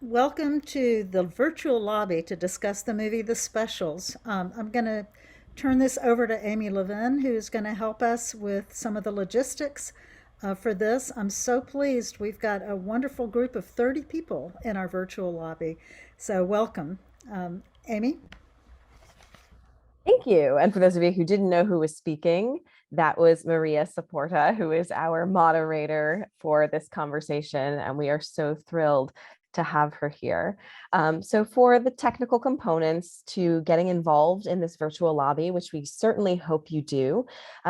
Welcome to the virtual lobby to discuss the movie The Specials. I'm going to turn this over to Amy Levin, who's going to help us with some of the logistics for this. I'm so pleased. We've got a wonderful group of 30 people in our virtual lobby. So, welcome. Amy? Thank you. And for those of you who didn't know who was speaking, that was Maria Saporta, who is our moderator for this conversation. And we are so thrilled to have her here. So for the technical components to getting involved in this virtual lobby, which we certainly hope you do,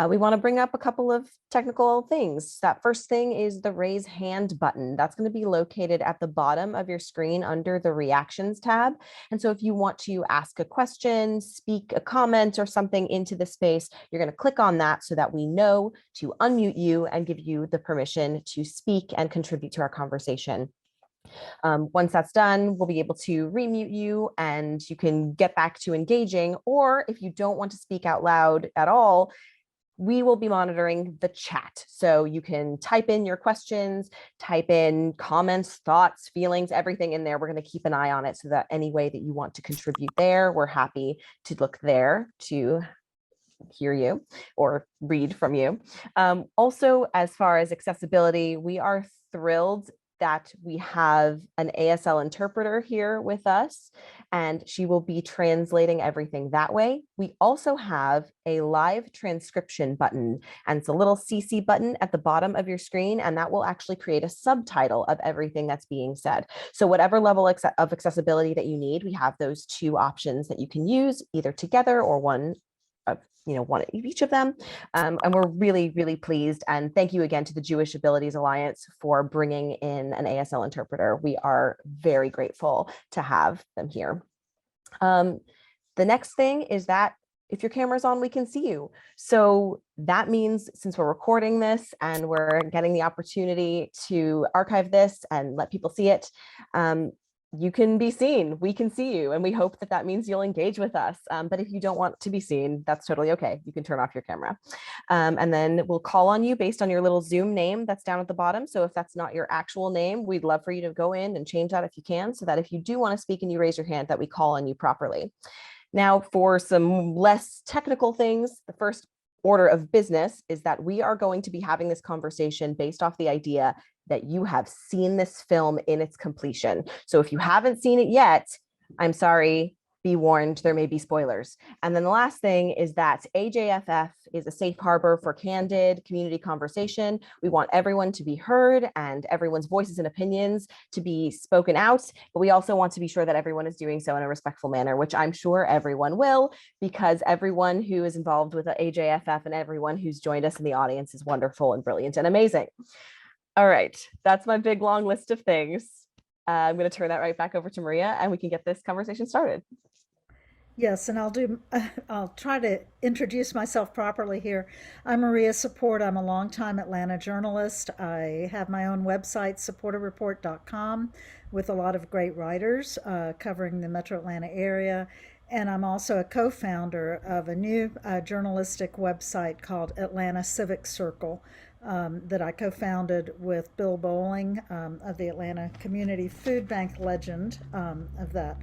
we want to bring up a couple of technical things. That first thing is the raise hand button. That's going to be located at the bottom of your screen under the reactions tab. And so if you want to ask a question, speak a comment or something into the space, you're going to click on that so that we know to unmute you and give you the permission to speak and contribute to our conversation. Once that's done, we'll be able to remute you and you can get back to engaging. Or if you don't want to speak out loud at all, we will be monitoring the chat. So you can type in your questions, type in comments, thoughts, feelings, everything in there. We're going to keep an eye on it so that any way that you want to contribute there, we're happy to look there to hear you or read from you. Also, as far as accessibility, we are thrilled that we have an ASL interpreter here with us, and she will be translating everything that way. We also have a live transcription button, and it's a little CC button at the bottom of your screen, and that will actually create a subtitle of everything that's being said. So whatever level of accessibility that you need, we have those two options that you can use either together or one of one of each of them. And we're really, really pleased. And thank you again to the Jewish Abilities Alliance for bringing in an ASL interpreter. We are very grateful to have them here. The next thing is that if your camera's on, we can see you. So that means since we're recording this and we're getting the opportunity to archive this and let people see it, you can be seen, we can see you, and we hope that that means you'll engage with us. But if you don't want to be seen, that's totally okay. You can turn off your camera. And then we'll call on you based on your little Zoom name that's down at the bottom. So if that's not your actual name, we'd love for you to go in and change that if you can, so that if you do want to speak and you raise your hand, that we call on you properly. Now, for some less technical things, the first order of business is that we are going to be having this conversation based off the idea that you have seen this film in its completion. So if you haven't seen it yet, I'm sorry, be warned, there may be spoilers. And then the last thing is that AJFF is a safe harbor for candid community conversation. We want everyone to be heard and everyone's voices and opinions to be spoken out, but we also want to be sure that everyone is doing so in a respectful manner, which I'm sure everyone will, because everyone who is involved with the AJFF and everyone who's joined us in the audience is wonderful and brilliant and amazing. All right, that's my big long list of things. I'm going to turn that right back over to Maria and we can get this conversation started. Yes, and I'll try to introduce myself properly here. I'm Maria Saporta. I'm a longtime Atlanta journalist. I have my own website, saportareport.com, with a lot of great writers covering the Metro Atlanta area. And I'm also a co-founder of a new journalistic website called Atlanta Civic Circle that I co-founded with Bill Bowling of the Atlanta Community Food Bank legend of that.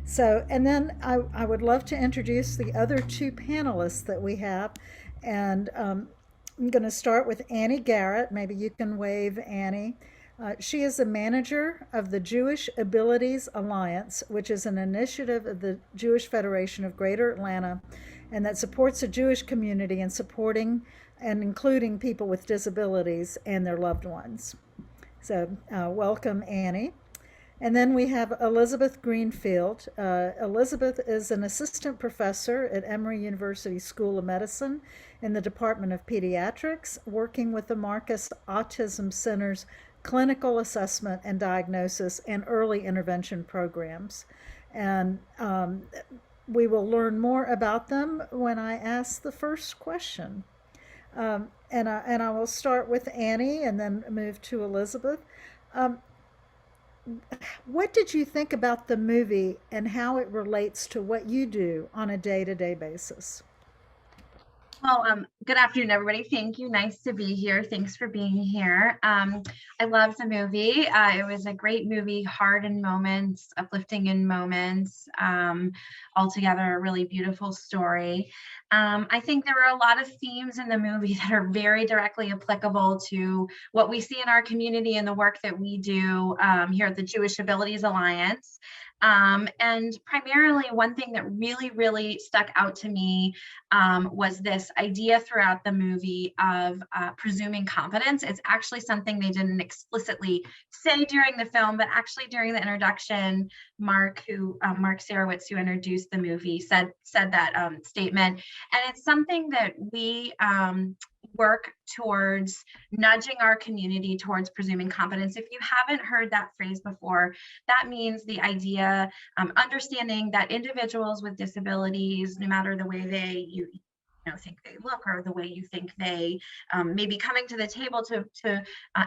So, and then I would love to introduce the other two panelists that we have. And I'm going to start with Annie Garrett. Maybe you can wave, Annie. She is the manager of the Jewish Abilities Alliance, which is an initiative of the Jewish Federation of Greater Atlanta, and that supports the Jewish community in supporting and including people with disabilities and their loved ones. So, welcome, Annie. And then we have Elizabeth Greenfield. Elizabeth is an assistant professor at Emory University School of Medicine in the Department of Pediatrics, working with the Marcus Autism Center's clinical assessment and diagnosis and early intervention programs. And we will learn more about them when I ask the first question. And I will start with Annie and then move to Elizabeth. What did you think about the movie and how it relates to what you do on a day-to-day basis? Well, good afternoon, everybody. Thank you. Nice to be here. Thanks for being here. I loved the movie. It was a great movie, hard in moments, uplifting in moments, altogether a really beautiful story. I think there were a lot of themes in the movie that are very directly applicable to what we see in our community and the work that we do here at the Jewish Abilities Alliance. And primarily, one thing that really, really stuck out to me was this idea throughout the movie of presuming competence. It's actually something they didn't explicitly say during the film, but actually during the introduction, Mark Sarowitz, who introduced the movie, said that statement, and it's something that we work towards nudging our community towards presuming competence. If you haven't heard that phrase before, that means the idea, understanding that individuals with disabilities, no matter the way you know, think they look or the way you think they may be coming to the table to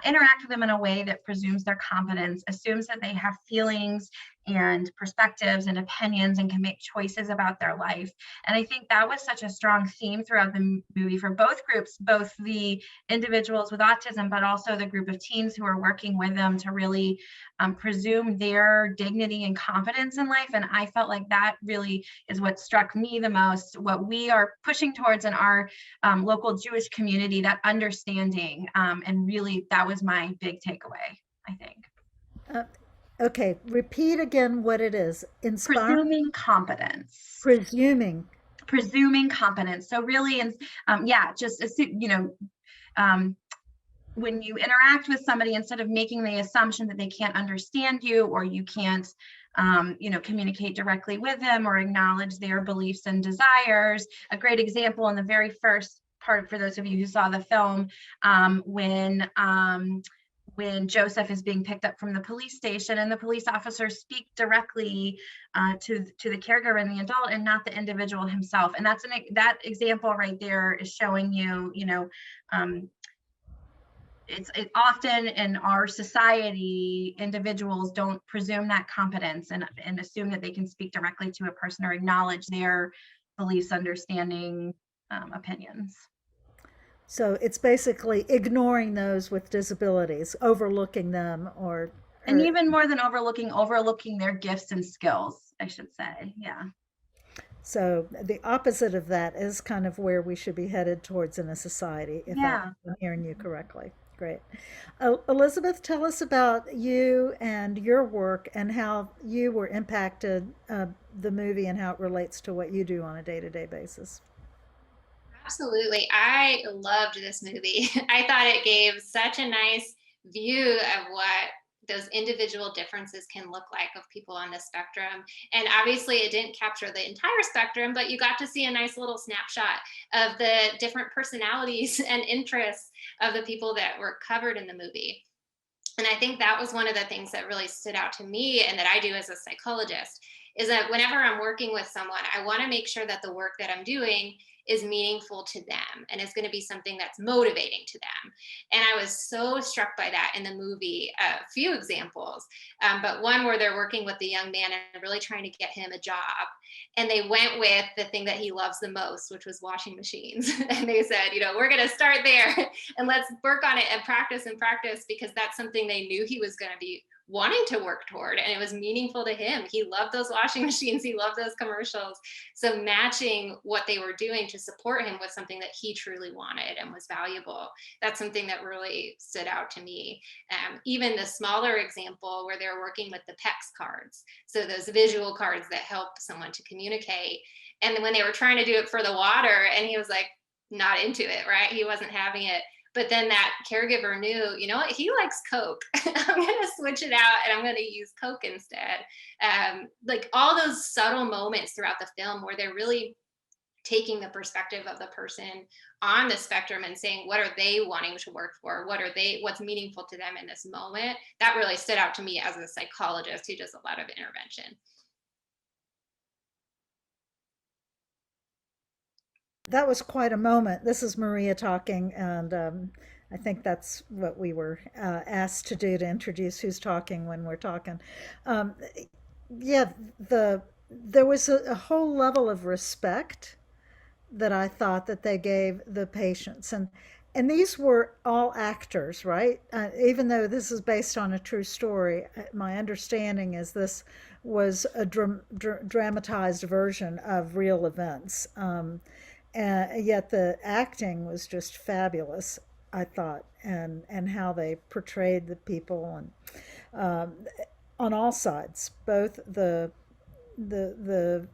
interact with them in a way that presumes their competence, assumes that they have feelings and perspectives and opinions and can make choices about their life. And I think that was such a strong theme throughout the movie for both groups, both the individuals with autism, but also the group of teens who are working with them to really presume their dignity and confidence in life. And I felt like that really is what struck me the most, what we are pushing towards in our local Jewish community, that understanding. And really, that was my big takeaway, I think. Uh, okay, repeat again what it is. Inspiring, Presuming competence. presuming. Presuming competence. So really, and yeah, just assume, um, when you interact with somebody, instead of making the assumption that they can't understand you or you can't communicate directly with them or acknowledge their beliefs and desires. A great example in the very first part, for those of you who saw the film, when Joseph is being picked up from the police station and the police officers speak directly to the caregiver and the adult and not the individual himself. And that example right there is showing you, it's often in our society, individuals don't presume that competence and assume that they can speak directly to a person or acknowledge their beliefs, understanding, opinions. So it's basically ignoring those with disabilities, overlooking them, And or even more than overlooking their gifts and skills, I should say. Yeah. so the opposite of that is kind of where we should be headed towards in a society, if I'm Yeah. hearing you correctly. Great. Elizabeth, tell us about you and your work and how you were impacted, the movie and how it relates to what you do on a day-to-day basis. Absolutely. I loved this movie. I thought it gave such a nice view of what those individual differences can look like of people on the spectrum. And obviously, it didn't capture the entire spectrum, but you got to see a nice little snapshot of the different personalities and interests of the people that were covered in the movie. And I think that was one of the things that really stood out to me and that I do as a psychologist is that whenever I'm working with someone, I want to make sure that the work that I'm doing is meaningful to them and is going to be something that's motivating to them. And I was so struck by that in the movie. A few examples, but one where they're working with the young man and really trying to get him a job. And they went with the thing that he loves the most, which was washing machines. And they said, we're going to start there and let's work on it and practice because that's something they knew he was going to be wanting to work toward, and it was meaningful to him. He loved those washing machines, he loved those commercials. So matching what they were doing to support him with something that he truly wanted and was valuable, that's something that really stood out to me. Even the smaller example where they're working with the PEX cards, so those visual cards that help someone to communicate, and when they were trying to do it for the water and he was like not into it, right? He wasn't having it. But then that caregiver knew, what, he likes Coke. I'm going to switch it out and I'm going to use Coke instead. Like all those subtle moments throughout the film where they're really taking the perspective of the person on the spectrum and saying, what are they wanting to work for? What's meaningful to them in this moment? That really stood out to me as a psychologist who does a lot of intervention. That was quite a moment. This is Maria talking, and I think that's what we were asked to do, to introduce who's talking when we're talking. Um, yeah, there was a whole level of respect that I thought that they gave the patients. And these were all actors, right? Even though this is based on a true story, my understanding is this was a dramatized version of real events. And yet the acting was just fabulous, I thought, and how they portrayed the people, and on all sides, both the the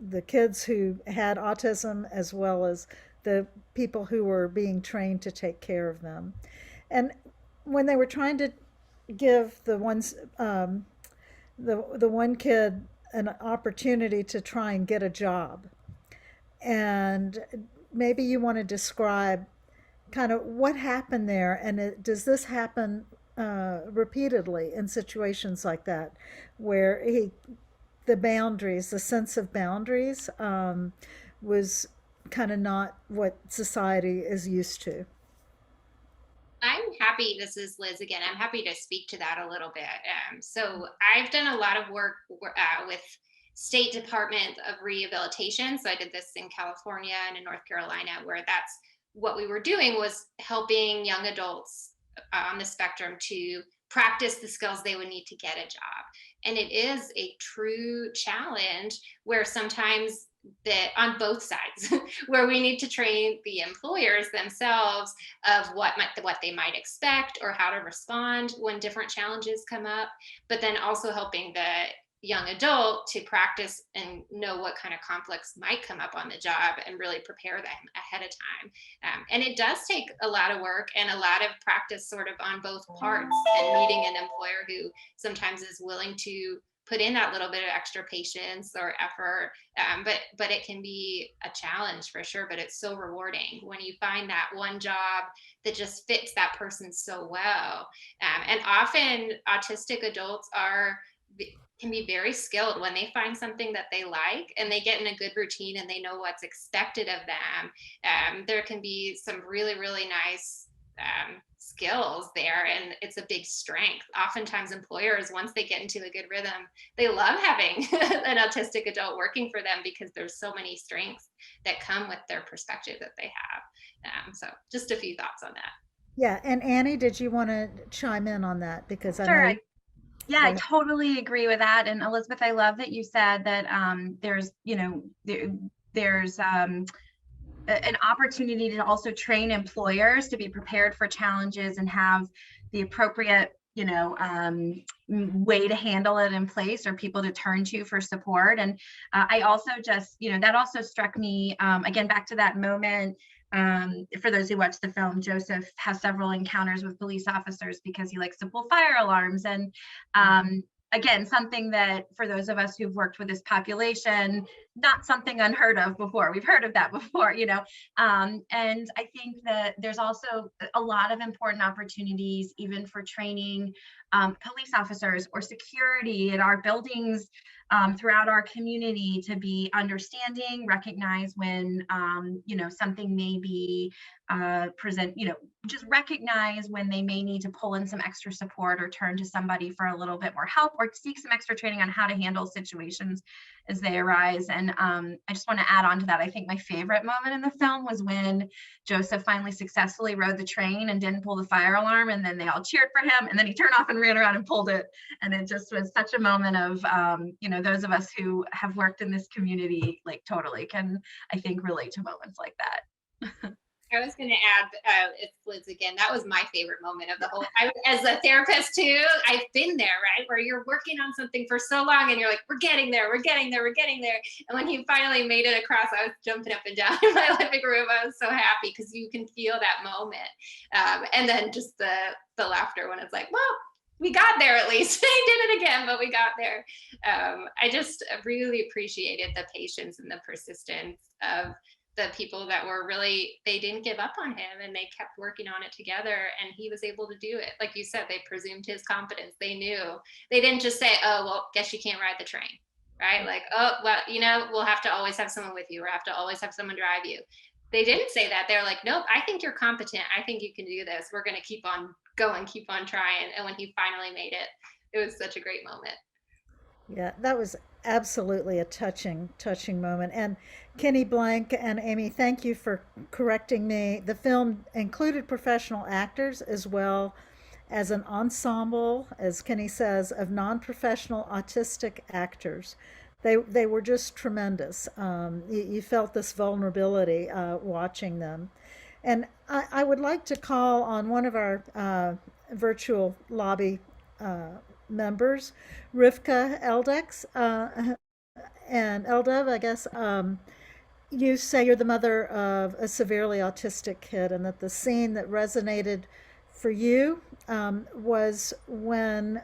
the kids who had autism as well as the people who were being trained to take care of them. And when they were trying to give the one kid an opportunity to try and get a job, and maybe you want to describe kind of what happened there, and does this happen repeatedly in situations like that, where the boundaries, the sense of boundaries, was kind of not what society is used to. I'm happy, this is Liz again. I'm happy to speak to that a little bit. So I've done a lot of work with State Department of Rehabilitation. So I did this in California and in North Carolina, where that's what we were doing, was helping young adults on the spectrum to practice the skills they would need to get a job. And it is a true challenge where sometimes that on both sides where we need to train the employers themselves of what they might expect or how to respond when different challenges come up, but then also helping the young adult to practice and know what kind of conflicts might come up on the job and really prepare them ahead of time. And it does take a lot of work and a lot of practice sort of on both parts, and meeting an employer who sometimes is willing to put in that little bit of extra patience or effort. But it can be a challenge for sure, but it's so rewarding when you find that one job that just fits that person so well. And often autistic adults can be very skilled when they find something that they like and they get in a good routine and they know what's expected of them. There can be some really, really nice skills there, and it's a big strength. Oftentimes employers, once they get into a good rhythm, they love having an autistic adult working for them because there's so many strengths that come with their perspective that they have. So just a few thoughts on that. Yeah, and Annie, did you want to chime in on that? Because I Sure. know. Yeah, I totally agree with that. And Elizabeth, I love that you said that there's an opportunity to also train employers to be prepared for challenges and have the appropriate way to handle it in place, or people to turn to for support. And I also just, that also struck me, again, back to that moment. For those who watch the film, Joseph has several encounters with police officers because he likes to pull fire alarms. And again, something that for those of us who've worked with this population, not something unheard of before. We've heard of that before, and I think that there's also a lot of important opportunities even for training police officers or security in our buildings throughout our community to be understanding, recognize when something may be just recognize when they may need to pull in some extra support or turn to somebody for a little bit more help, or seek some extra training on how to handle situations as they arise. And I just want to add on to that. I think my favorite moment in the film was when Joseph finally successfully rode the train and didn't pull the fire alarm, and then they all cheered for him, and then he turned off and ran around and pulled it. And it just was such a moment of, those of us who have worked in this community, like, totally can, I think, relate to moments like that. I was going to add, it's Liz again. That was my favorite moment of the whole. As a therapist too, I've been there, right, where you're working on something for so long, and you're like, "We're getting there, we're getting there, we're getting there." And when he finally made it across, I was jumping up and down in my living room. I was so happy because you can feel that moment, and then just the laughter when it's like, "Well, we got there at least." They did it again, but we got there. I just really appreciated the patience and the persistence of the people that were really, they didn't give up on him, and they kept working on it together, and he was able to do it. Like you said, they presumed his competence. They knew. They didn't just say, "Oh, well, guess you can't ride the train," right? Like, "Oh, well, we'll have to always have someone with you, or have to always have someone drive you." They didn't say that. They're like, "Nope, I think you're competent. I think you can do this. We're going to keep on going, keep on trying." And when he finally made it, it was such a great moment. Yeah, that was absolutely a touching moment. And Kenny Blank and Amy, thank you for correcting me. The film included professional actors as well as an ensemble, as Kenny says, of non-professional autistic actors. They were just tremendous. You felt this vulnerability watching them. And I would like to call on one of our virtual lobby members, Rivka Eldex, and Eldev, I guess. You say you're the mother of a severely autistic kid, and that the scene that resonated for you was when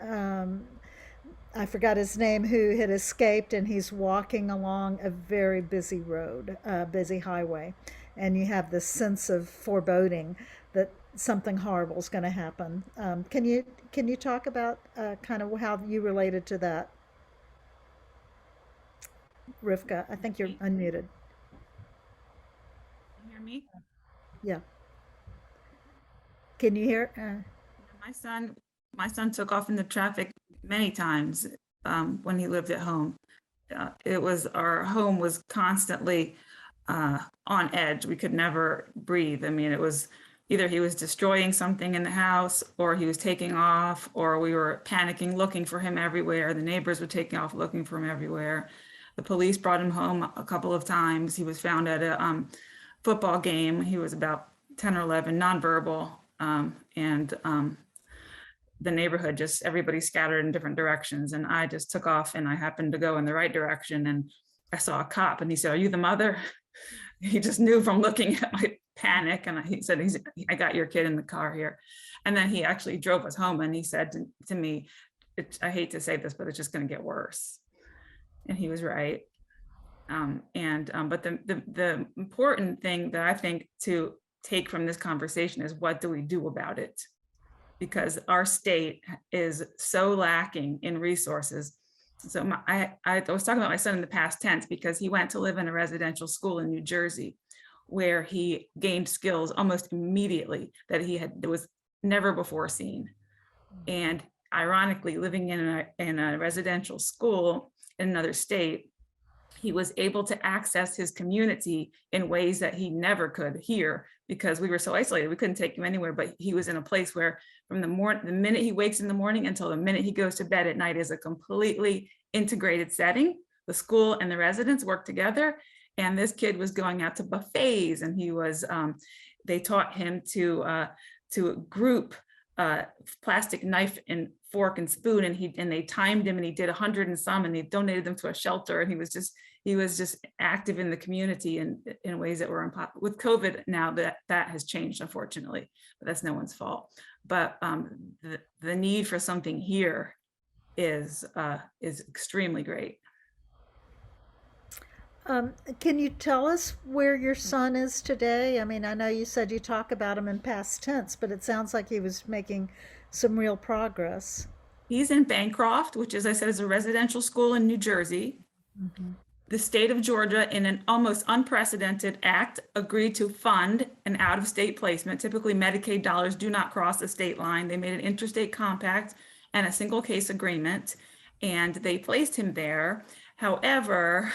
I forgot his name, who had escaped, and he's walking along a very busy road, busy highway, and you have this sense of foreboding that something horrible is going to happen. Can you talk about kind of how you related to that, Rivka? I think you're unmuted. You hear me? Yeah. Can you hear? My son took off in the traffic many times when he lived at home. Our home was constantly on edge. We could never breathe. I mean, it was either he was destroying something in the house, or he was taking off, or we were panicking, looking for him everywhere. The neighbors were taking off, looking for him everywhere. The police brought him home a couple of times. He was found at a football game. He was about 10 or 11, nonverbal. The neighborhood, just everybody scattered in different directions. And I just took off, and I happened to go in the right direction. And I saw a cop, and he said, "Are you the mother?" He just knew from looking at my panic. And he said, "I got your kid in the car here." And then he actually drove us home, and he said to me, "I hate to say this, but it's just going to get worse." And he was right. But the important thing that I think to take from this conversation is, what do we do about it? Because our state is so lacking in resources. So I was talking about my son in the past tense, because he went to live in a residential school in New Jersey, where he gained skills almost immediately that was never before seen. And ironically, living in a residential school in another state, he was able to access his community in ways that he never could here, because we were so isolated. We couldn't take him anywhere, but he was in a place where from the minute he wakes in the morning until the minute he goes to bed at night is a completely integrated setting. The school and the residents work together. And this kid was going out to buffets, and they taught him to group plastic knife and fork and spoon, and they timed him, and he did 100 and some, and they donated them to a shelter, and he was just active in the community in ways that were impossible. With COVID now, that has changed, unfortunately, but that's no one's fault. But the need for something here is extremely great. Can you tell us where your son is today? I mean, I know you said you talk about him in past tense, but it sounds like he was making some real progress. He's in Bancroft, which, as I said, is a residential school in New Jersey. Mm-hmm. The state of Georgia, in an almost unprecedented act, agreed to fund an out-of-state placement. Typically, Medicaid dollars do not cross the state line. They made an interstate compact and a single case agreement, and they placed him there. However,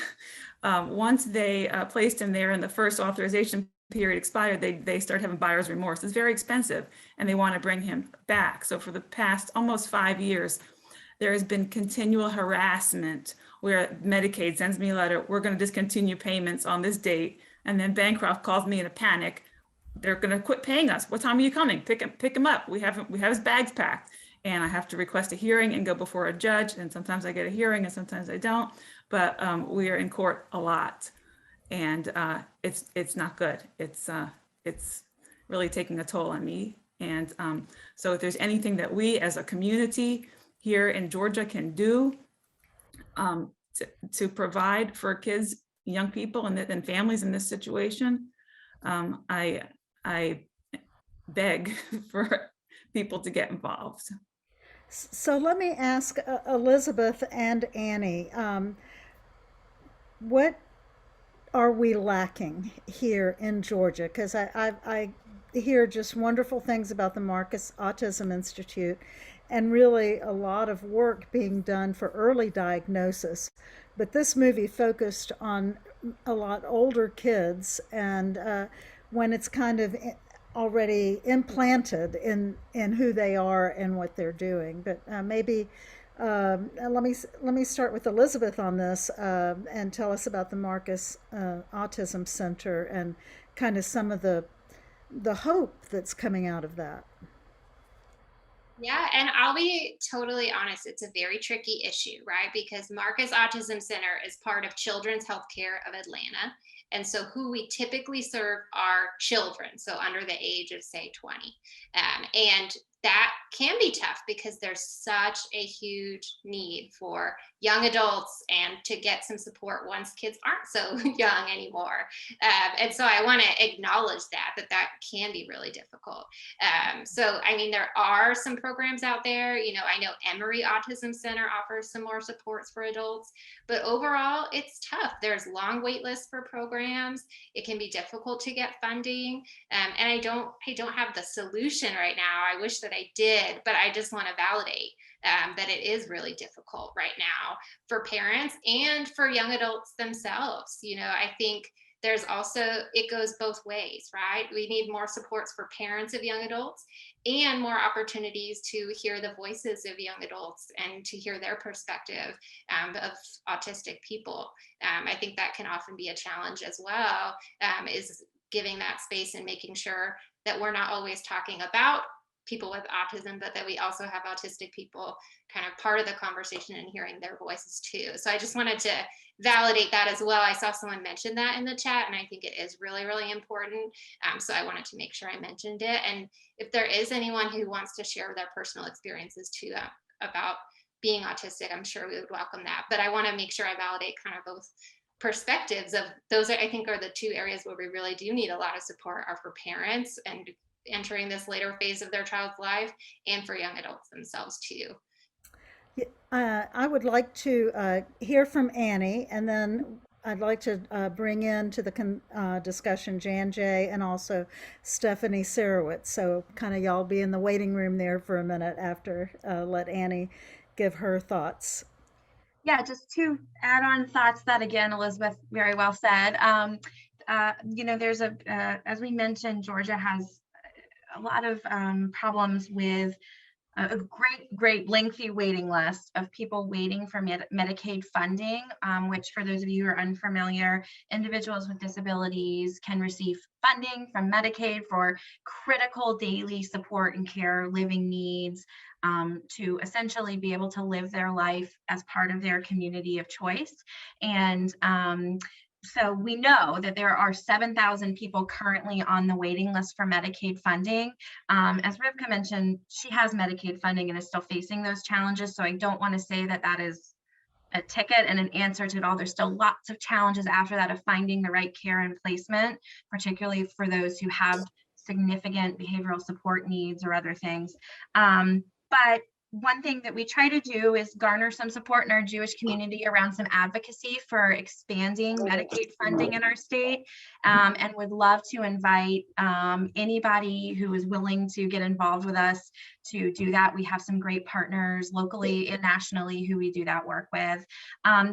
once they placed him there and the first authorization period expired, they started having buyer's remorse. It's very expensive, and they want to bring him back. So for the past almost 5 years, there has been continual harassment where Medicaid sends me a letter, "We're going to discontinue payments on this date." And then Bancroft calls me in a panic. "They're going to quit paying us. What time are you coming? Pick him up. We have his bags packed." And I have to request a hearing and go before a judge. And sometimes I get a hearing and sometimes I don't. But we are in court a lot, and it's not good. It's really taking a toll on me. And so if there's anything that we as a community here in Georgia can do to provide for kids, young people, and families in this situation, I beg for people to get involved. So let me ask Elizabeth and Annie, what are we lacking here in Georgia? Because I hear just wonderful things about the Marcus Autism Institute, and really a lot of work being done for early diagnosis. But this movie focused on a lot older kids, and when it's kind of already implanted in who they are and what they're doing. But maybe let me start with Elizabeth on this and tell us about the Marcus Autism Center and kind of some of the hope that's coming out of that. Yeah, and I'll be totally honest, it's a very tricky issue, right? Because Marcus Autism Center is part of Children's Healthcare of Atlanta. And so who we typically serve are children, so under the age of, say, 20. And that can be tough because there's such a huge need for young adults and to get some support once kids aren't so young anymore. And so I want to acknowledge that can be really difficult. So, I mean, there are some programs out there. You know, I know Emory Autism Center offers some more supports for adults, but overall, it's tough. There's long wait lists for programs. It can be difficult to get funding, and I don't have the solution right now. I wish that I did, but I just want to validate that it is really difficult right now for parents and for young adults themselves. You know, I think there's also, it goes both ways, right? We need more supports for parents of young adults and more opportunities to hear the voices of young adults and to hear their perspective of autistic people. I think that can often be a challenge as well, is giving that space and making sure that we're not always talking about people with autism, but that we also have autistic people kind of part of the conversation and hearing their voices too. So I just wanted to validate that as well. I saw someone mention that in the chat, and I think it is really, really important. So I wanted to make sure I mentioned it. And if there is anyone who wants to share their personal experiences too about being autistic, I'm sure we would welcome that. But I want to make sure I validate kind of both perspectives of those. I think are the two areas where we really do need a lot of support are for parents and entering this later phase of their child's life, and for young adults themselves too. I would like to hear from Annie, and then I'd like to bring into the discussion Jan J and also Stephanie Sarowitz. So kind of y'all be in the waiting room there for a minute after let Annie give her thoughts. Yeah, just to add on thoughts that again, Elizabeth very well said. You know, there's as we mentioned, Georgia has a lot of problems with a great lengthy waiting list of people waiting for Medicaid funding, which for those of you who are unfamiliar, individuals with disabilities can receive funding from Medicaid for critical daily support and care, living needs, to essentially be able to live their life as part of their community of choice. And so we know that there are 7,000 people currently on the waiting list for Medicaid funding. As Rivka mentioned, she has Medicaid funding and is still facing those challenges. So I don't want to say that that is a ticket and an answer to it all. There's still lots of challenges after that of finding the right care and placement, particularly for those who have significant behavioral support needs or other things. But one thing that we try to do is garner some support in our Jewish community around some advocacy for expanding Medicaid funding in our state, and would love to invite anybody who is willing to get involved with us to do that. We have some great partners locally and nationally who we do that work with.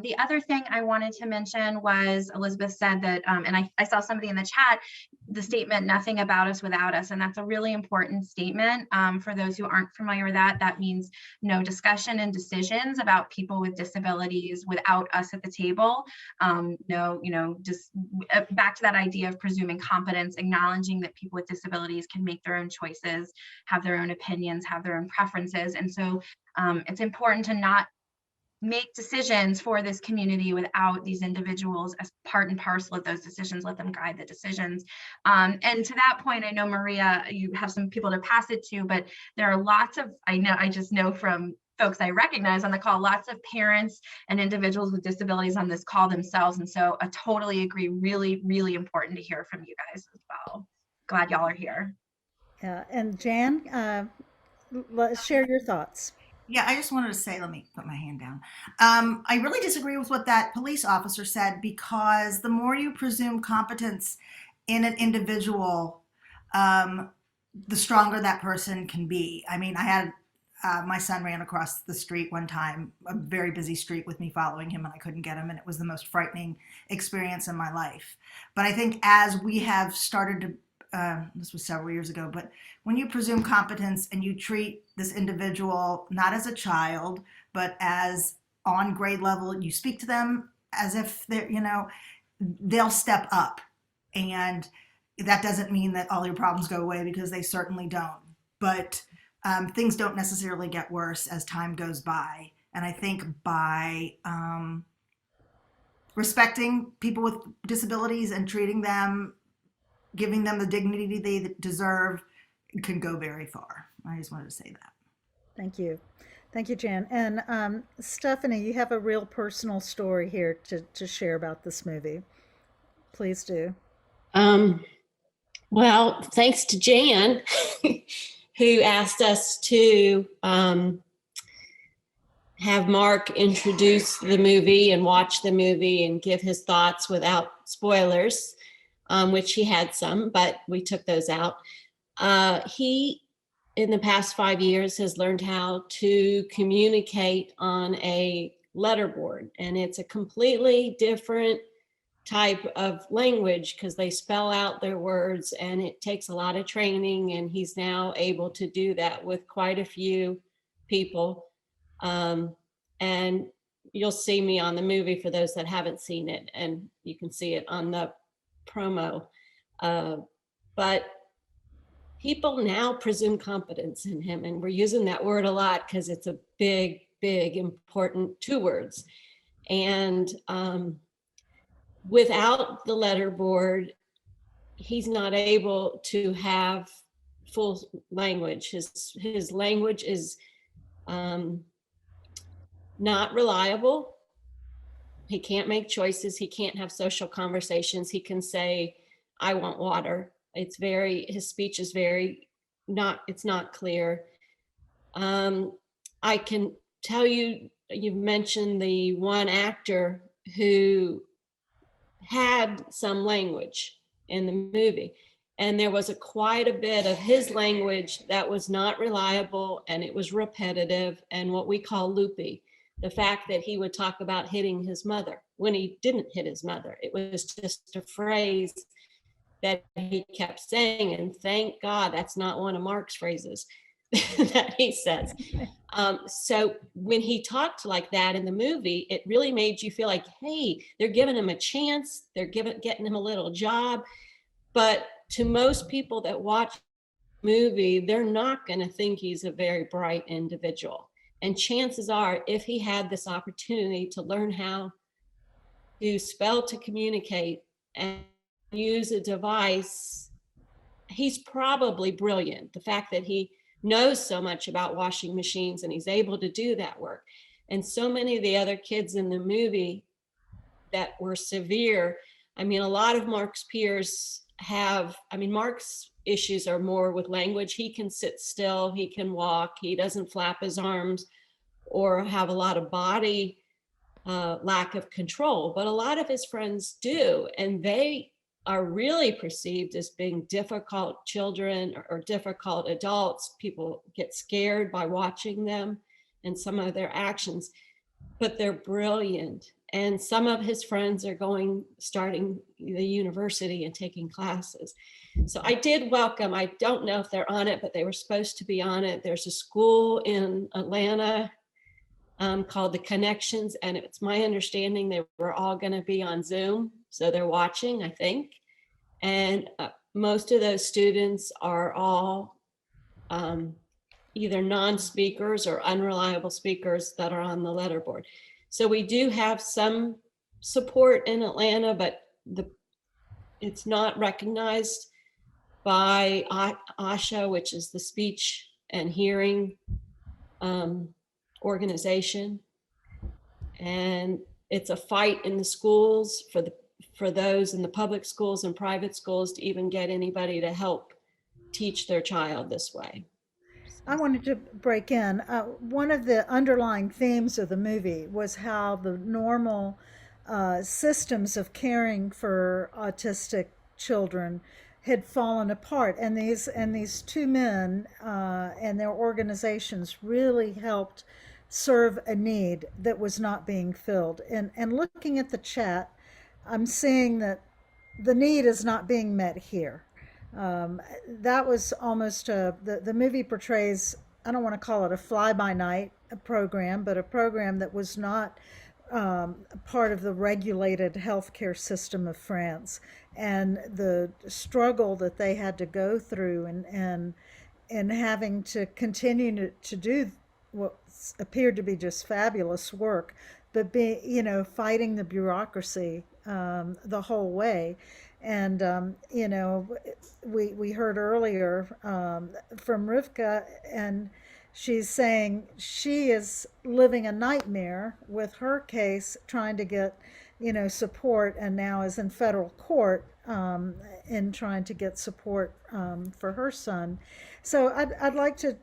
The other thing I wanted to mention was Elizabeth said that, and I saw somebody in the chat, the statement, nothing about us without us. And that's a really important statement. For those who aren't familiar with that, that means no discussion and decisions about people with disabilities without us at the table. No, you know, just back to that idea of presuming competence, acknowledging that people with disabilities can make their own choices, have their own opinions, have their own preferences. And so it's important to not make decisions for this community without these individuals as part and parcel of those decisions. Let them guide the decisions. And to that point, I know, Maria, you have some people to pass it to, but there are lots of, I just know from folks I recognize on the call, lots of parents and individuals with disabilities on this call themselves. And so I totally agree, really, really important to hear from you guys as well. Glad y'all are here. Yeah, and Jan, let's share your thoughts. Yeah, I just wanted to say, let me put my hand down. I really disagree with what that police officer said, because the more you presume competence in an individual, the stronger that person can be. I mean, I had my son ran across the street one time, a very busy street with me following him, and I couldn't get him. And it was the most frightening experience in my life. But I think as we have started to, this was several years ago, but when you presume competence and you treat this individual not as a child, but as on grade level, you speak to them as if they're, they'll step up. And that doesn't mean that all your problems go away, because they certainly don't. But things don't necessarily get worse as time goes by. And I think by respecting people with disabilities and treating them, giving them the dignity they deserve, can go very far. I just wanted to say that. Thank you. Thank you, Jan. And Stephanie, you have a real personal story here to share about this movie. Please do. Well, thanks to Jan, who asked us to have Mark introduce the movie and watch the movie and give his thoughts without spoilers, which he had some, but we took those out. He, in the past 5 years, has learned how to communicate on a letterboard, and it's a completely different type of language because they spell out their words, and it takes a lot of training, and he's now able to do that with quite a few people. And you'll see me on the movie for those that haven't seen it, and you can see it on the promo. But people now presume competence in him, and we're using that word a lot because it's a big, big, important 2 words. And without the letterboard, he's not able to have full language. His language is not reliable. He can't make choices. He can't have social conversations. He can say, "I want water." His speech is it's not clear. I can tell you, you've mentioned the one actor who had some language in the movie, and there was quite a bit of his language that was not reliable, and it was repetitive and what we call loopy. The fact that he would talk about hitting his mother when he didn't hit his mother. It was just a phrase that he kept saying, and thank God that's not one of Mark's phrases that he says. So when he talked like that in the movie, it really made you feel like, hey, they're giving him a chance, they're getting him a little job. But to most people that watch the movie, they're not going to think he's a very bright individual. And chances are, if he had this opportunity to learn how to spell to communicate and use a device, he's probably brilliant. The fact that he knows so much about washing machines and he's able to do that work. And so many of the other kids in the movie that were severe, a lot of Mark's peers Mark's issues are more with language. He can sit still, he can walk, he doesn't flap his arms or have a lot of body lack of control, but a lot of his friends do, and they are really perceived as being difficult children or difficult adults. People get scared by watching them and some of their actions, but they're brilliant. And some of his friends are starting the university and taking classes. So I did welcome, I don't know if they're on it, but they were supposed to be on it. There's a school in Atlanta called The Connections, and it's my understanding they were all going to be on Zoom. So they're watching, I think. And most of those students are all either non-speakers or unreliable speakers that are on the letterboard. So we do have some support in Atlanta, but it's not recognized by ASHA, which is the speech and hearing organization. And it's a fight in the schools for those in the public schools and private schools to even get anybody to help teach their child this way. I wanted to break in. One of the underlying themes of the movie was how the normal systems of caring for autistic children had fallen apart, and these two men and their organizations really helped serve a need that was not being filled. And looking at the chat, I'm seeing that the need is not being met here. That was almost the movie portrays, I don't want to call it a fly by night program, but a program that was not part of the regulated healthcare system of France, and the struggle that they had to go through, and having to continue to do what appeared to be just fabulous work, but fighting the bureaucracy the whole way. And we heard earlier from Rivka, and she's saying she is living a nightmare with her case, trying to get support, and now is in federal court in trying to get support for her son. So I'd like to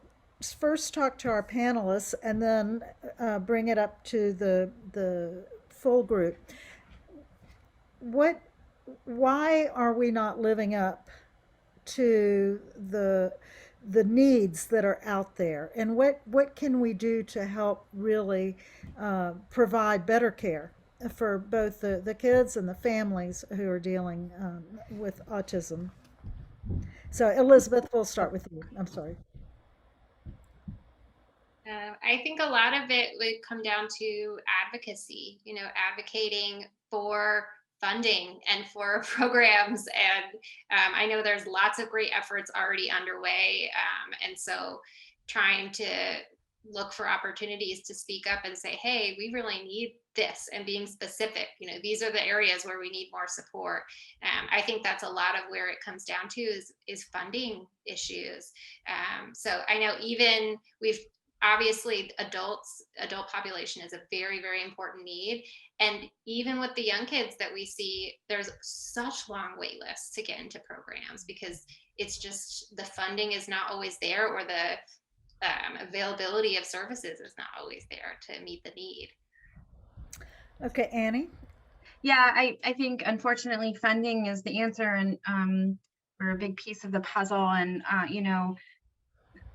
first talk to our panelists, and then bring it up to the full group. Why are we not living up to the needs that are out there, and what can we do to help really provide better care for both the kids and the families who are dealing with autism? So Elizabeth, we'll start with you. I'm sorry. I think a lot of it would come down to advocacy, advocating for funding and for programs. And I know there's lots of great efforts already underway. And so trying to look for opportunities to speak up and say, hey, we really need this, and being specific, these are the areas where we need more support. I think that's a lot of where it comes down to is funding issues. So I know even obviously adult population is a very, very important need. And even with the young kids that we see, there's such long wait lists to get into programs, because it's just the funding is not always there, or the availability of services is not always there to meet the need. Okay, Annie? Yeah, I think unfortunately funding is the answer, and we're a big piece of the puzzle. And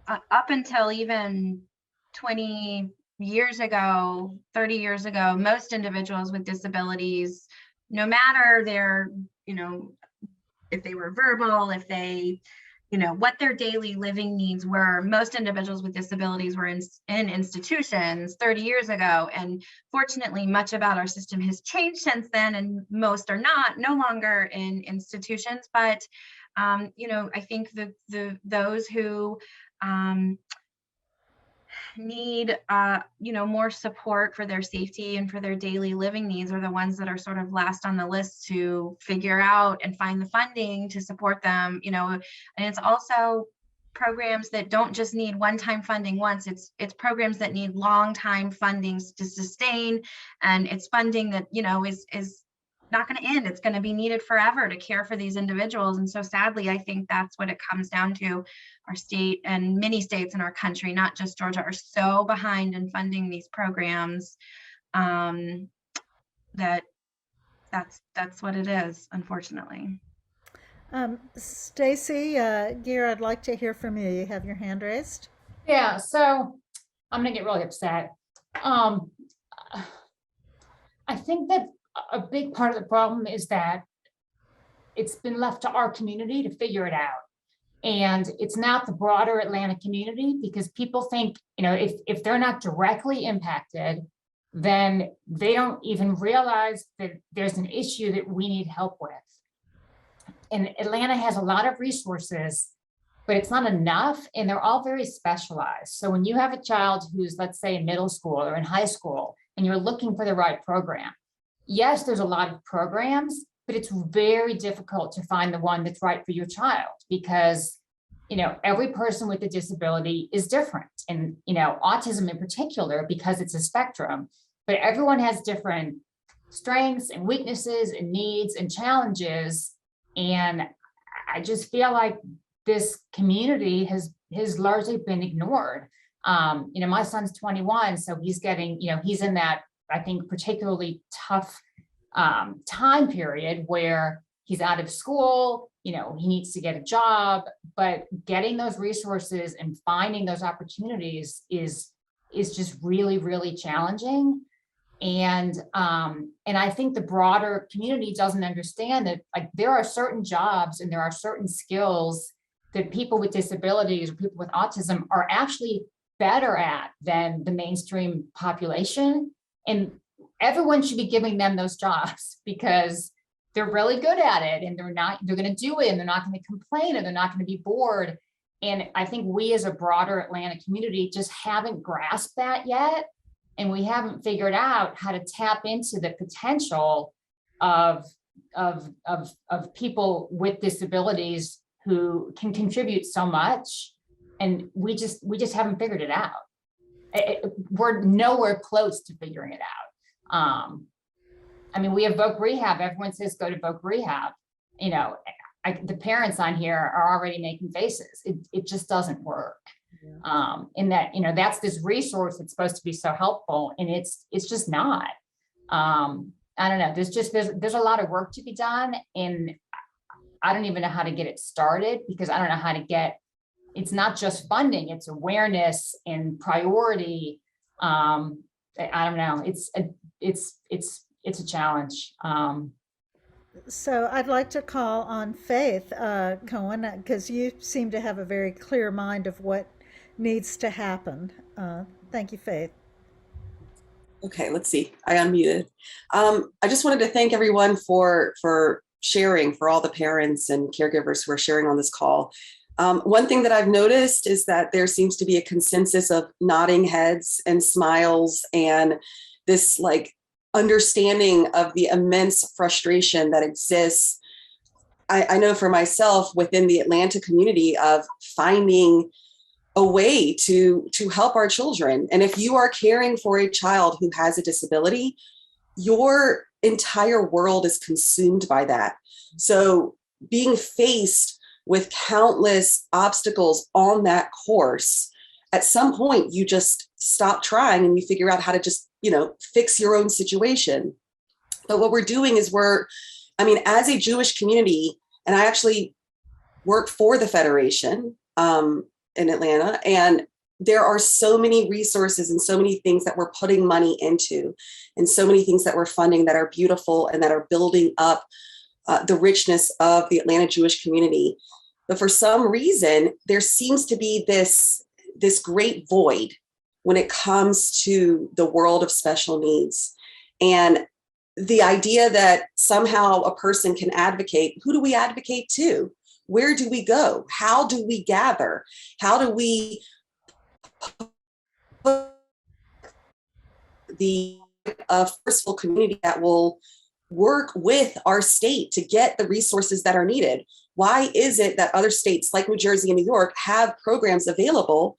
up until even 20 years ago, 30 years ago, most individuals with disabilities, no matter their, if they were verbal, if they, what their daily living needs were, most individuals with disabilities were in institutions 30 years ago. And fortunately, much about our system has changed since then, and most are no longer in institutions. But, I think those who need more support for their safety and for their daily living needs are the ones that are sort of last on the list to figure out and find the funding to support them. And it's also programs that don't just need one-time funding once. It's programs that need long-time fundings to sustain, and it's funding that is not going to end. It's going to be needed forever to care for these individuals. And so sadly, I think that's what it comes down to. Our state and many states in our country, not just Georgia, are so behind in funding these programs that that's what it is, unfortunately. Stacy, Gear, I'd like to hear from you. You have your hand raised. Yeah, so I'm gonna get really upset. I think that a big part of the problem is that it's been left to our community to figure it out. And it's not the broader Atlanta community, because people think, if they're not directly impacted, then they don't even realize that there's an issue that we need help with. And Atlanta has a lot of resources, but it's not enough, and they're all very specialized. So when you have a child who's, let's say, in middle school or in high school, and you're looking for the right program, yes, there's a lot of programs, but it's very difficult to find the one that's right for your child, because every person with a disability is different, and autism in particular, because it's a spectrum, but everyone has different strengths and weaknesses and needs and challenges. And I just feel like this community has largely been ignored. My son's 21, so he's getting, he's in that, I think, particularly tough time period where he's out of school, he needs to get a job, but getting those resources and finding those opportunities is just really, really challenging. And I think the broader community doesn't understand that, like, there are certain jobs and there are certain skills that people with disabilities or people with autism are actually better at than the mainstream population. And everyone should be giving them those jobs because they're really good at it, and they're going to do it, and they're not going to complain, and they're not going to be bored. And I think we as a broader Atlanta community just haven't grasped that yet. And we haven't figured out how to tap into the potential of people with disabilities who can contribute so much. And we just haven't figured it out. We're nowhere close to figuring it out. I mean, we have Voc Rehab. Everyone says go to Voc Rehab. The parents on here are already making faces. It just doesn't work. In that, that's this resource that's supposed to be so helpful, and it's just not. I don't know. There's a lot of work to be done, and I don't even know how to get it started, because I don't know how to get. It's not just funding; it's awareness and priority. I don't know. It's a challenge. So I'd like to call on Faith Cohen, because you seem to have a very clear mind of what needs to happen. Thank you, Faith. Okay, let's see. I unmuted. I just wanted to thank everyone for sharing, for all the parents and caregivers who are sharing on this call. One thing that I've noticed is that there seems to be a consensus of nodding heads and smiles and this understanding of the immense frustration that exists. I know for myself within the Atlanta community of finding a way to help our children. And if you are caring for a child who has a disability, your entire world is consumed by that. So being faced with countless obstacles on that course, at some point you just stop trying and you figure out how to just, fix your own situation. But what we're doing is as a Jewish community, and I actually work for the Federation, in Atlanta, and there are so many resources and so many things that we're putting money into, and so many things that we're funding that are beautiful and that are building up the richness of the Atlanta Jewish community. But for some reason, there seems to be this great void when it comes to the world of special needs. And the idea that somehow a person can advocate, who do we advocate to? Where do we go? How do we gather? How do we put the forceful community that will work with our state to get the resources that are needed? Why is it that other states like New Jersey and New York have programs available?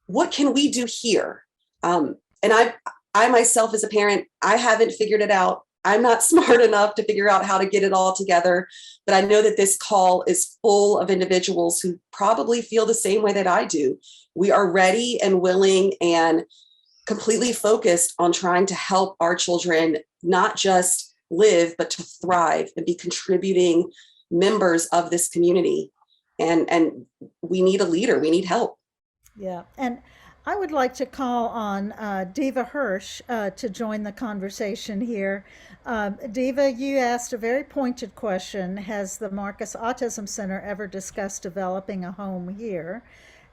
What can we do here? And I myself as a parent, I haven't figured it out. I'm not smart enough to figure out how to get it all together, but I know that this call is full of individuals who probably feel the same way that I do. We are ready and willing and completely focused on trying to help our children not just live, but to thrive and be contributing members of this community. And we need a leader. We need help. Yeah. And I would like to call on Diva Hirsch to join the conversation here. Diva, you asked a very pointed question. Has the Marcus Autism Center ever discussed developing a home here?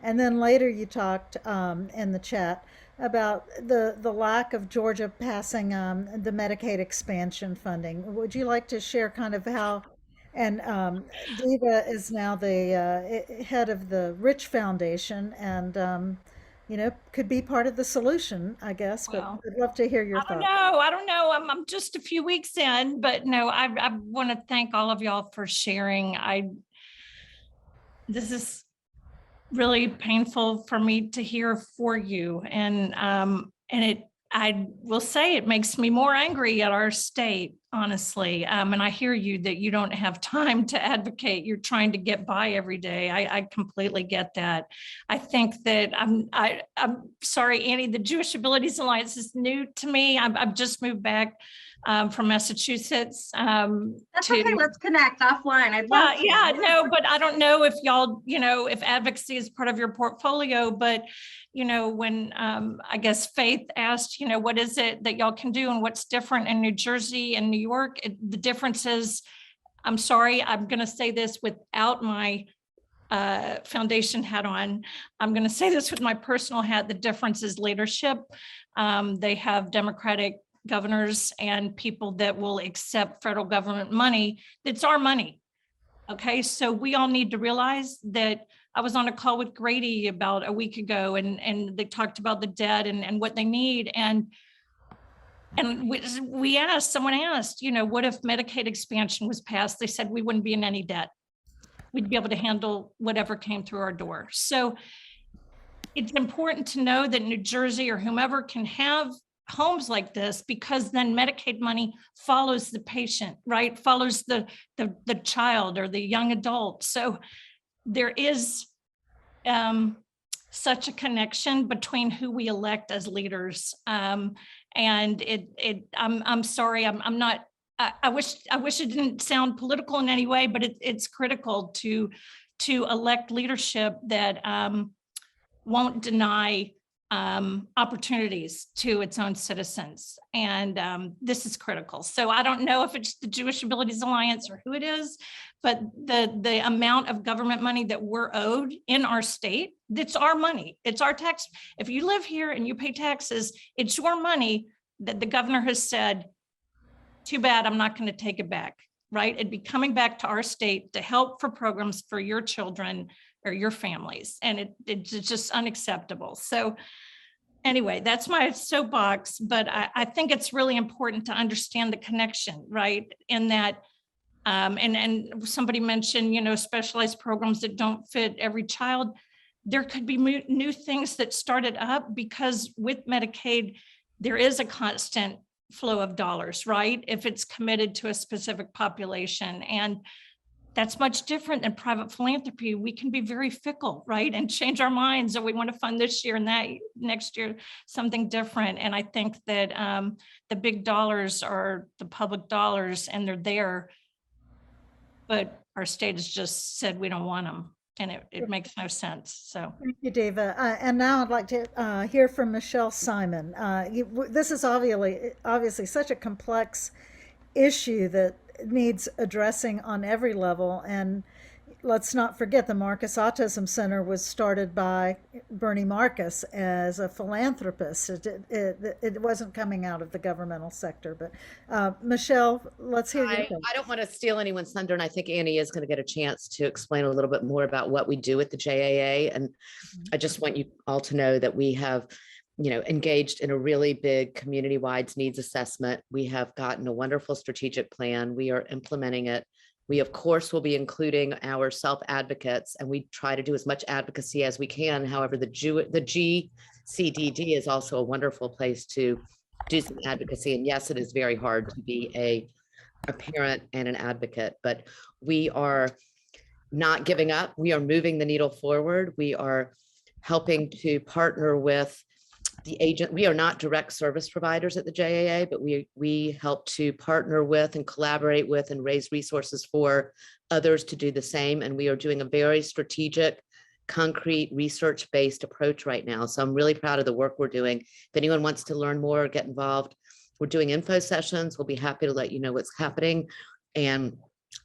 And then later you talked in the chat about the lack of Georgia passing the Medicaid expansion funding. Would you like to share kind of how, and Diva is now the head of the Rich Foundation, and could be part of the solution, I guess, but Well, I'd love to hear your thoughts. I don't know. I'm just a few weeks in, but no, I want to thank all of y'all for sharing. This is really painful for me to hear for you. And I will say it makes me more angry at our state, honestly. And I hear you that you don't have time to advocate. You're trying to get by every day. I completely get that. I think that I'm sorry, Annie, the Jewish Abilities Alliance is new to me. I've just moved back from Massachusetts. That's okay. Let's connect offline. I'd love to. Yeah, no, but I don't know if y'all, if advocacy is part of your portfolio, but, when I guess Faith asked, what is it that y'all can do and what's different in New Jersey and New York? The difference is, I'm sorry, I'm going to say this without my foundation hat on. I'm going to say this with my personal hat. The difference is leadership. They have Democratic governors and people that will accept federal government money. It's our money. Okay, so we all need to realize that. I was on a call with Grady about a week ago, and they talked about the debt and what they need. And someone asked, what if Medicaid expansion was passed? They said we wouldn't be in any debt. We'd be able to handle whatever came through our door. So it's important to know that New Jersey or whomever can have homes like this, because then Medicaid money follows the patient, right? Follows the child or the young adult. So there is such a connection between who we elect as leaders. And I'm sorry, I'm not, I wish it didn't sound political in any way, but it's critical to elect leadership that won't deny opportunities to its own citizens. And this is critical. So I don't know if it's the Jewish Abilities Alliance or who it is, but the amount of government money that we're owed in our state, it's our money. It's our tax. If you live here and you pay taxes, it's your money that the governor has said, too bad, I'm not going to take it back, right? It'd be coming back to our state to help for programs for your children or your families. And it's just unacceptable. So anyway, that's my soapbox, but I think it's really important to understand the connection, right? In that, and somebody mentioned, specialized programs that don't fit every child. There could be new things that started up because with Medicaid, there is a constant flow of dollars, right? If it's committed to a specific population. And that's much different than private philanthropy. We can be very fickle, right? And change our minds. Or we want to fund this year and that next year, something different. And I think that the big dollars are the public dollars and they're there. But our state has just said we don't want them. And it makes no sense. So thank you, Deva. And now I'd like to hear from Michelle Simon. This is obviously such a complex issue that needs addressing on every level. And let's not forget the Marcus Autism Center was started by Bernie Marcus as a philanthropist. It wasn't coming out of the governmental sector. But Michelle, let's hear you. I don't want to steal anyone's thunder, and I think Annie is going to get a chance to explain a little bit more about what we do at the JAA. And I just want you all to know that we have engaged in a really big community-wide needs assessment. We have gotten a wonderful strategic plan. We are implementing it. We, of course, will be including our self-advocates, and we try to do as much advocacy as we can. However, the GCDD is also a wonderful place to do some advocacy. And yes, it is very hard to be a parent and an advocate, but we are not giving up. We are moving the needle forward. We are helping to partner with the agent. We are not direct service providers at the JAA, but we help to partner with and collaborate with and raise resources for others to do the same. And we are doing a very strategic, concrete, research-based approach right now. So I'm really proud of the work we're doing. If anyone wants to learn more or get involved, we're doing info sessions. We'll be happy to let you know what's happening. And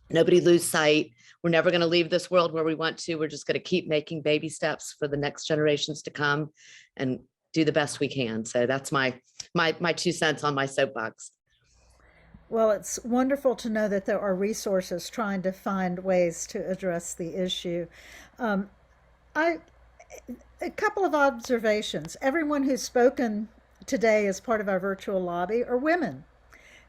nobody lose sight. We're never going to leave this world where we want to. We're just going to keep making baby steps for the next generations to come and do the best we can. So that's my 2 cents on my soapbox. Well, it's wonderful to know that there are resources trying to find ways to address the issue. A couple of observations. Everyone who's spoken today as part of our virtual lobby are women.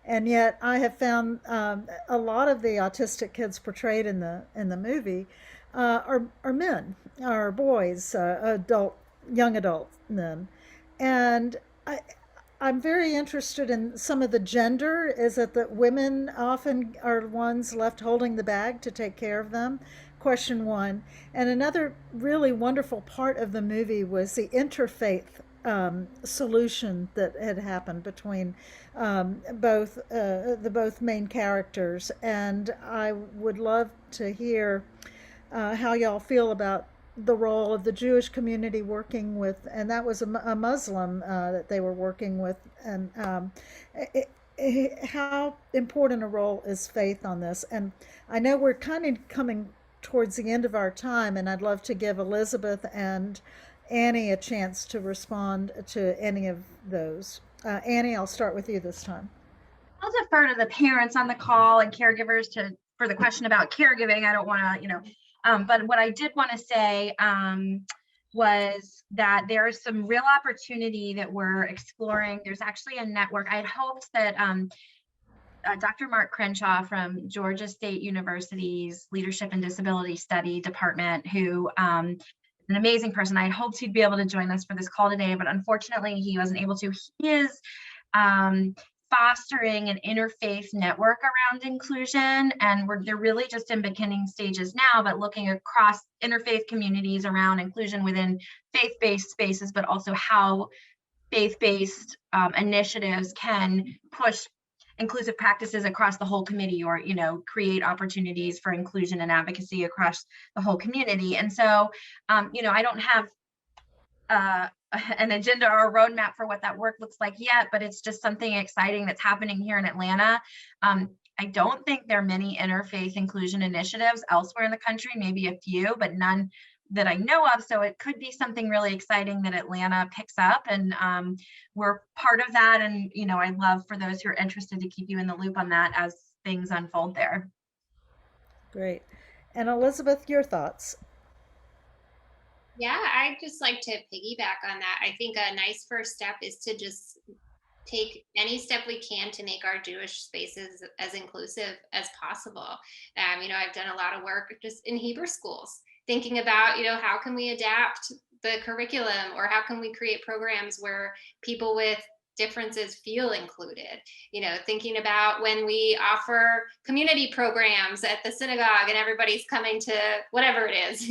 And yet I have found a lot of the autistic kids portrayed in the movie are men, are boys, young adult men. And I'm very interested in some of the gender. Is it that women often are ones left holding the bag to take care of them? Question one. And another really wonderful part of the movie was the interfaith solution that had happened between the both main characters, and I would love to hear how y'all feel about the role of the Jewish community working with, and that was a Muslim that they were working with, and how important a role is faith on this. And I know we're kind of coming towards the end of our time, and I'd love to give Elizabeth and Annie a chance to respond to any of those. Annie, I'll start with you this time. I'll defer to the parents on the call and caregivers for the question about caregiving. I don't want to, but what I did want to say was that there is some real opportunity that we're exploring. There's actually a network. I had hoped that Dr. Mark Crenshaw from Georgia State University's Leadership and Disability Study Department, who is an amazing person. I had hoped he'd be able to join us for this call today, but unfortunately he wasn't able to. He is fostering an interfaith network around inclusion, and they're really just in beginning stages now, but looking across interfaith communities around inclusion within faith-based spaces, but also how faith-based initiatives can push inclusive practices across the whole committee, or create opportunities for inclusion and advocacy across the whole community. And so I don't have an agenda or a roadmap for what that work looks like yet, but it's just something exciting that's happening here in Atlanta. I don't think there are many interfaith inclusion initiatives elsewhere in the country, maybe a few, but none that I know of. So it could be something really exciting that Atlanta picks up, and we're part of that. And, I'd love for those who are interested to keep you in the loop on that as things unfold there. Great. And Elizabeth, your thoughts? Yeah, I'd just like to piggyback on that. I think a nice first step is to just take any step we can to make our Jewish spaces as inclusive as possible. I've done a lot of work just in Hebrew schools, thinking about, how can we adapt the curriculum, or how can we create programs where people with differences feel included. Thinking about when we offer community programs at the synagogue and everybody's coming to whatever it is,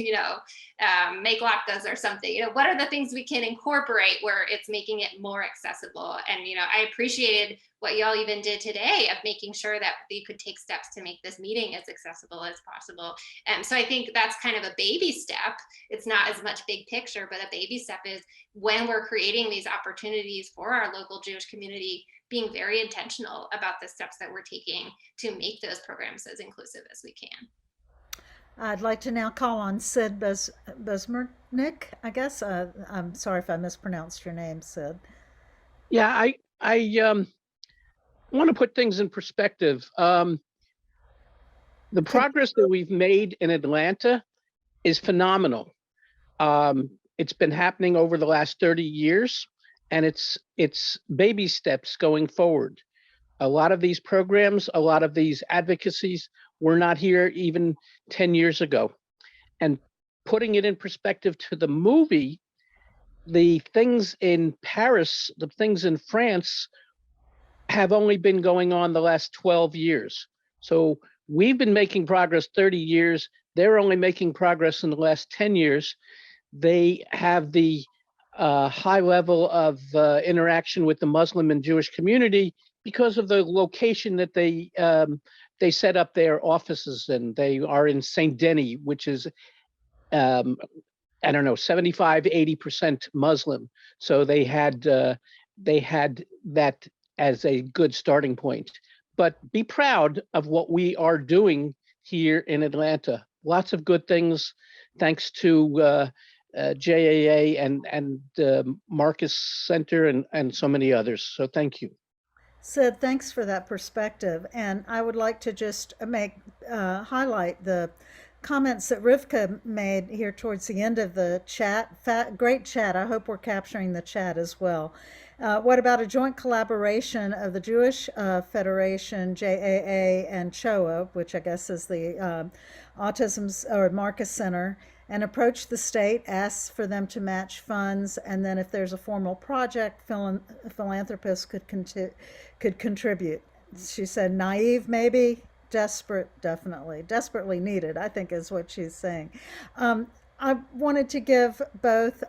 make latkes or something. What are the things we can incorporate where it's making it more accessible? And I appreciated what y'all even did today of making sure that you could take steps to make this meeting as accessible as possible. So I think that's kind of a baby step. It's not as much big picture, but a baby step is when we're creating these opportunities for our local Jewish community, being very intentional about the steps that we're taking to make those programs as inclusive as we can. I'd like to now call on Sid Bezmernik, I guess. I'm sorry if I mispronounced your name, Sid. Yeah, I want to put things in perspective. The progress that we've made in Atlanta is phenomenal. It's been happening over the last 30 years, and it's baby steps going forward. A lot of these programs, a lot of these advocacies were not here even 10 years ago. And putting it in perspective to the movie, the things in Paris, the things in France have only been going on the last 12 years. So we've been making progress 30 years. They're only making progress in the last 10 years. They have the high level of interaction with the Muslim and Jewish community because of the location that they set up their offices in. They are in Saint Denis, which is, 75, 80% Muslim. So they had that as a good starting point. But be proud of what we are doing here in Atlanta. Lots of good things, thanks to JAA and Marcus Center and so many others. So thank you. Sid, thanks for that perspective. And I would like to just highlight the comments that Rivka made here towards the end of the chat. Great chat. I hope we're capturing the chat as well. What about a joint collaboration of the Jewish Federation, JAA, and CHOA, which I guess is the Autism or Marcus Center, and approach the state, ask for them to match funds, and then if there's a formal project, philanthropists could contribute. She said naive, maybe, desperate, definitely, desperately needed, I think is what she's saying. I wanted to give both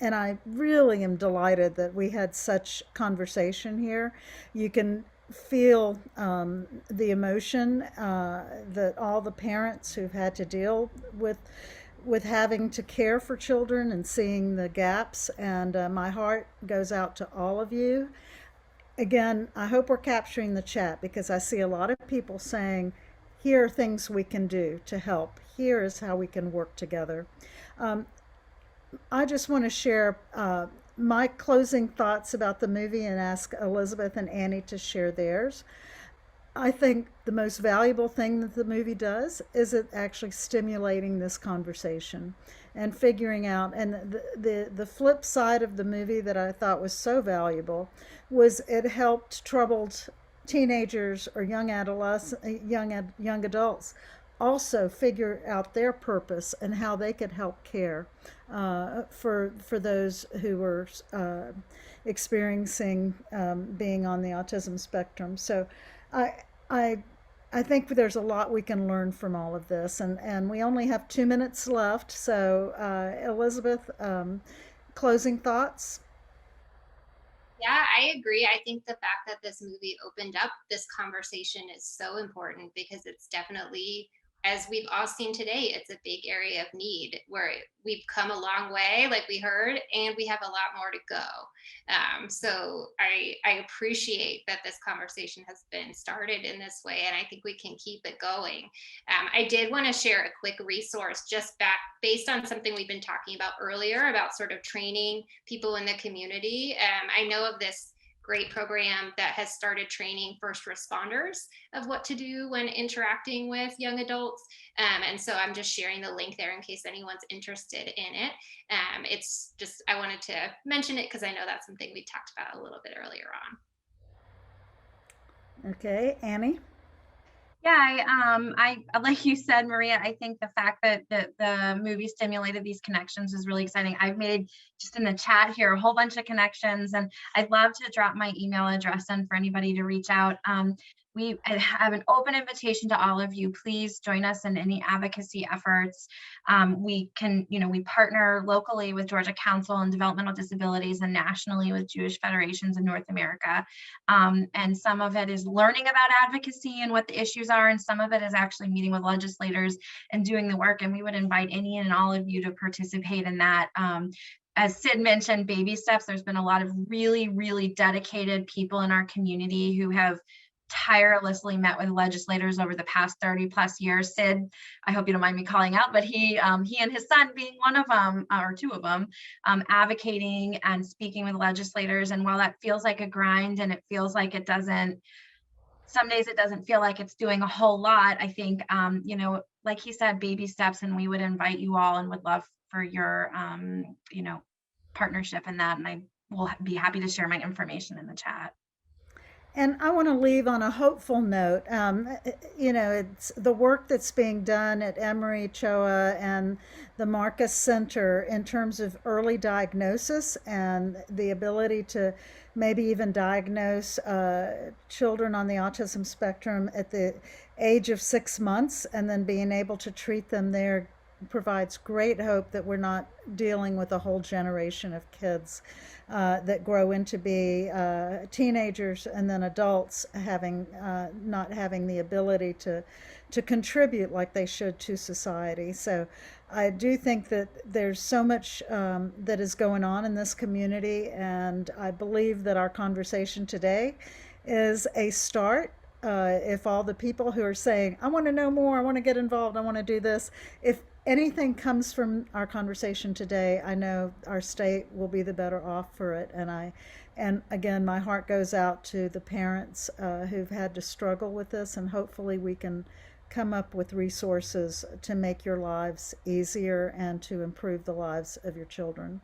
and I really am delighted that we had such conversation here. You can feel the emotion that all the parents who've had to deal with having to care for children and seeing the gaps. And my heart goes out to all of you. Again, I hope we're capturing the chat, because I see a lot of people saying, here are things we can do to help. Here is how we can work together. I just want to share my closing thoughts about the movie and ask Elizabeth and Annie to share theirs. I think the most valuable thing that the movie does is it actually stimulating this conversation and figuring out. And the flip side of the movie that I thought was so valuable was it helped troubled teenagers or young adolescents, young adults also figure out their purpose and how they could help care for those who were experiencing being on the autism spectrum. So I think there's a lot we can learn from all of this, and we only have 2 minutes left. So Elizabeth, closing thoughts? Yeah, I agree. I think the fact that this movie opened up this conversation is so important, because it's definitely, as we've all seen today, it's a big area of need where we've come a long way, like we heard, and we have a lot more to go. So I appreciate that this conversation has been started in this way, and I think we can keep it going. I did want to share a quick resource just back based on something we've been talking about earlier about sort of training people in the community. I know of this great program that has started training first responders of what to do when interacting with young adults. And so I'm just sharing the link there in case anyone's interested in it. It's just, I wanted to mention it because I know that's something we talked about a little bit earlier on. Okay, Annie? Yeah, I like you said, Maria, I think the fact that the movie stimulated these connections is really exciting. I've made just in the chat here a whole bunch of connections, and I'd love to drop my email address in for anybody to reach out. We have an open invitation to all of you. Please join us in any advocacy efforts. We can, we partner locally with Georgia Council on Developmental Disabilities and nationally with Jewish federations in North America. And some of it is learning about advocacy and what the issues are, and some of it is actually meeting with legislators and doing the work. And we would invite any and all of you to participate in that. As Sid mentioned, baby steps, there's been a lot of really, really dedicated people in our community who have tirelessly met with legislators over the past 30 plus years. Sid, I hope you don't mind me calling out, but he and his son being one of them, or two of them, advocating and speaking with legislators. And while that feels like a grind and it feels like it doesn't, some days it doesn't feel like it's doing a whole lot, I think, like he said, baby steps, and we would invite you all and would love for your, partnership in that. And I will be happy to share my information in the chat. And I want to leave on a hopeful note. It's the work that's being done at Emory, Choa, and the Marcus Center in terms of early diagnosis and the ability to maybe even diagnose children on the autism spectrum at the age of 6 months, and then being able to treat them there provides great hope that we're not dealing with a whole generation of kids that grow into be teenagers and then adults not having the ability to contribute like they should to society. So I do think that there's so much that is going on in this community, and I believe that our conversation today is a start. If all the people who are saying, I want to know more, I want to get involved, I want to do this, if anything comes from our conversation today, I know our state will be the better off for it. And again, my heart goes out to the parents who've had to struggle with this, and hopefully we can come up with resources to make your lives easier and to improve the lives of your children.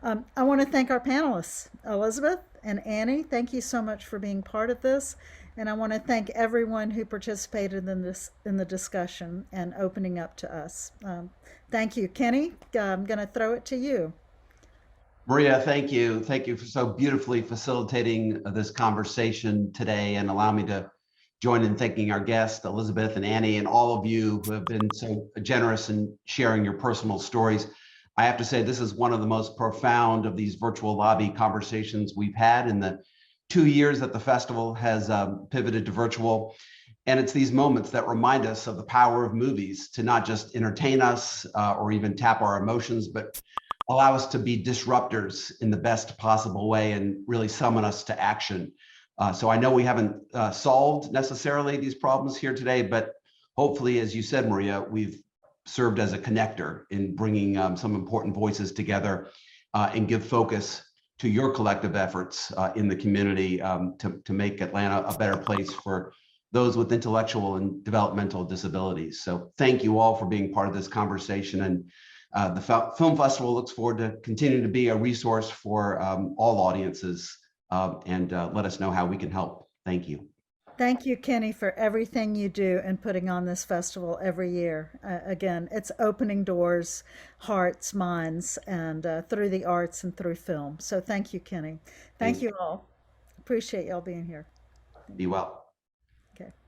I want to thank our panelists, Elizabeth and Annie. Thank you so much for being part of this. And I want to thank everyone who participated in the discussion and opening up to us. Thank you. Kenny, I'm going to throw it to you. Maria, thank you. Thank you for so beautifully facilitating this conversation today, and allow me to join in thanking our guests, Elizabeth and Annie, and all of you who have been so generous in sharing your personal stories. I have to say, this is one of the most profound of these virtual lobby conversations we've had in the 2 years that the festival has pivoted to virtual. And it's these moments that remind us of the power of movies to not just entertain us or even tap our emotions, but allow us to be disruptors in the best possible way and really summon us to action. So I know we haven't solved necessarily these problems here today, but hopefully, as you said, Maria, we've served as a connector in bringing some important voices together and give focus to your collective efforts in the community to make Atlanta a better place for those with intellectual and developmental disabilities. So thank you all for being part of this conversation. And the Film Festival looks forward to continuing to be a resource for all audiences and let us know how we can help. Thank you. Thank you, Kenny, for everything you do in putting on this festival every year. Again, it's opening doors, hearts, minds, and through the arts and through film. So thank you, Kenny. Thank you all. Appreciate y'all being here. Be well. Okay.